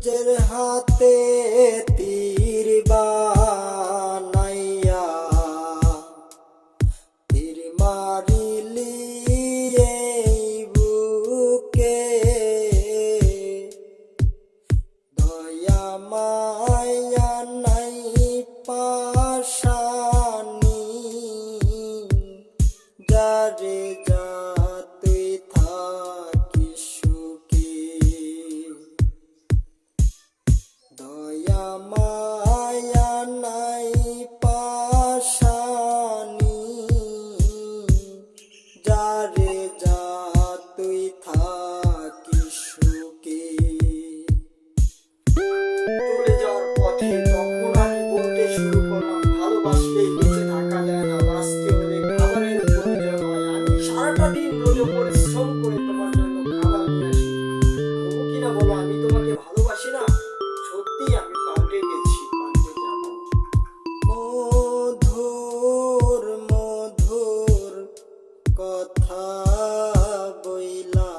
নিজের হাতে তীর বানাইয়া তীর মারিলি এই বুকে, দয়া মায়া নাই পাশানি, যারে যা তুই থাকিস সুখে। দয়া মায়া নাই পাশানি, যারে যা তুই থাকিস সুখে। চলে যাওয়ার পথে তখন আমি বলতে শুরু করলাম, ভালোবাসলেই বেঁচে থাকা যায় না, বাঁচতে হলে খাবারের প্রয়োজন হয়। আমি সারাটা দিন রোজে পরিশ্রম করে তোমার জন্য খাবার নিয়ে আসি, তবু কিনা বলো আমি তোমাকে ভালোবাসি না? সত্যি আমি পাল্টে গেছি, পাল্টে যাব। মধুর মধুর কথা বইলা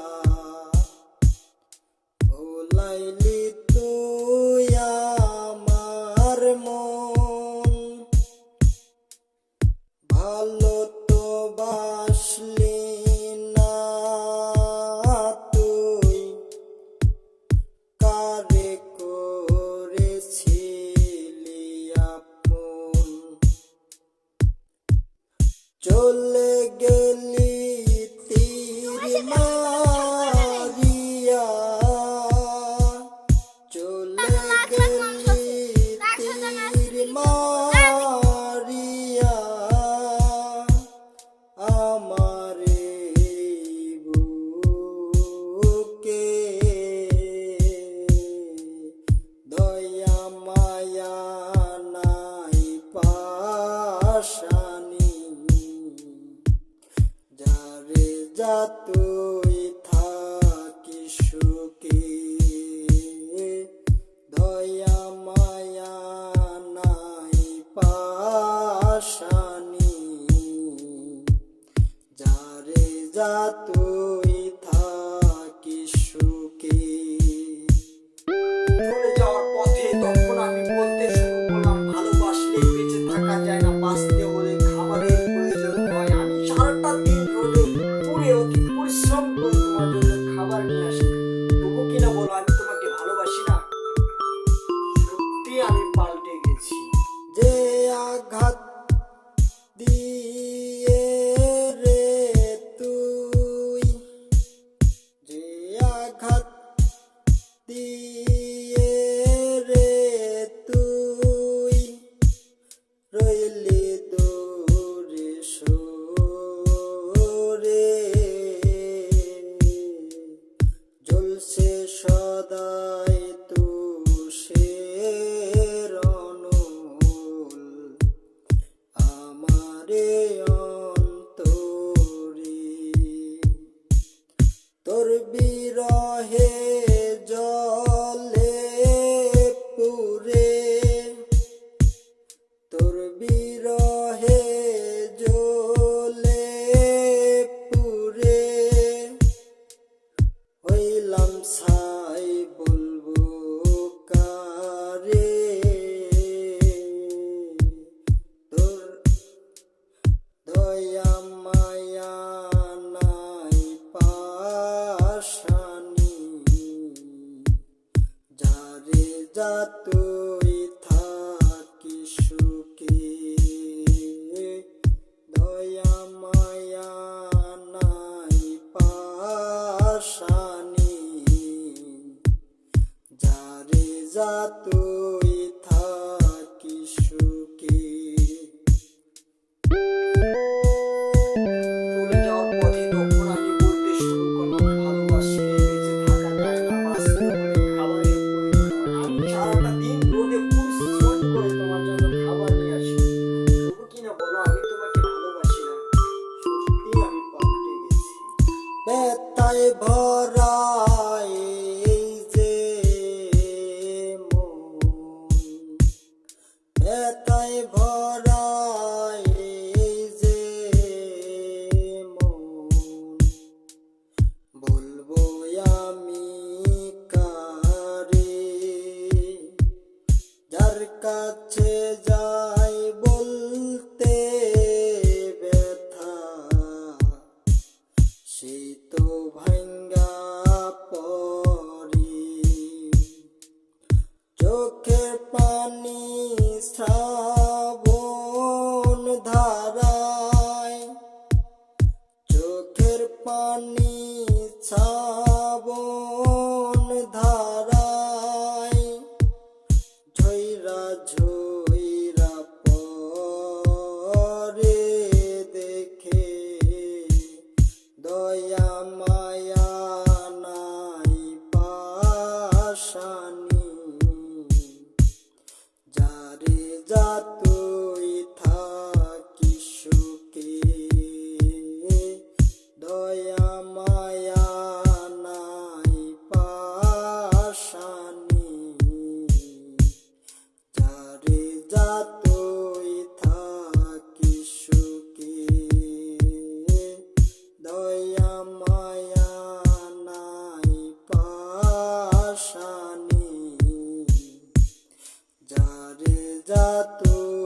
ভুলাইলি তুই আমার মন, ভালো তো বাসলি না তুই, কারে করেছিলি আপন। চলে গেলি তীর মারিয়া, চলে গেলি তীর মারিয়া আমারে বুকে। দয়া মায়া নাই পাশানি, যারে যা তুই থাকিস সুখে। দয়া মায়া নাই পাশানি, যারে যা তুই থাকিস সুখে। চলে যাওয়ার পথে তখন আমি বলতে শুরু করলাম, ভালোবাসলেই বেঁচে থাকা যায় না, বাঁচতে হলে খাবারের প্রয়োজন হয়। আমি সারাটা দিন রোদে পুড়ে অতি পরিশ্রম করে তোমার জন্য খাবার নিয়ে আসি, তবু কিনা বলো আমি তোমাকে ভালোবাসি না? সত্যি আমি পাল্টে গেছি। যে আঘাত দিয়ে রে তুই, যে আঘাত দিয়ে রে তুই রইলি দূরে সরে, জ্বলছে সদাই তুষের অনল আমারে অন্তরে। তোর বিরহে জলে পুরে, তোর বিরহে জলে পুরে, হইলাম ছাই বলবো কারে। তোর দয়া মায়া নাই পাশানি, যারে যা তুই থাকিস সুখে। দয়া মায়া নাই পাশানি, যারে যা তুই থাকিস সুখে। চলে যাওয়ার পথে তখন আমি বলতে শুরু করলাম, ভালোবাসলে বেঁচে থাকা যায় না, বাঁচতে হলে খাবারের প্রয়োজন হয়। আমি সারাটা দিন রোদে পরিশ্রম করে তোমার জন্য খাবার নিয়ে আসি, তবু কিনা বলো আমি তোমাকে ভালোবাসি না? সত্যি আমি পাল্টে গেছি। ব্যথায় ভরা এই যে মন, কাছে যাই বলতে ব্যথা, সেই তো ভাঙ্গা পড়ি। চোখের পানি শ্রাবণ ধারায়, চোখের পানি শ্রাবণ ধারায়, ঝইরা ঝইরা পরে দেখে দয়া মায়া নাই পাশানি। যারে যতই থাকি সুখে, দয়া মায়া নাই পাশানি। যারে যতই থাকি সুখে, দয়া মায়া নাই পাশানি। যারে যতই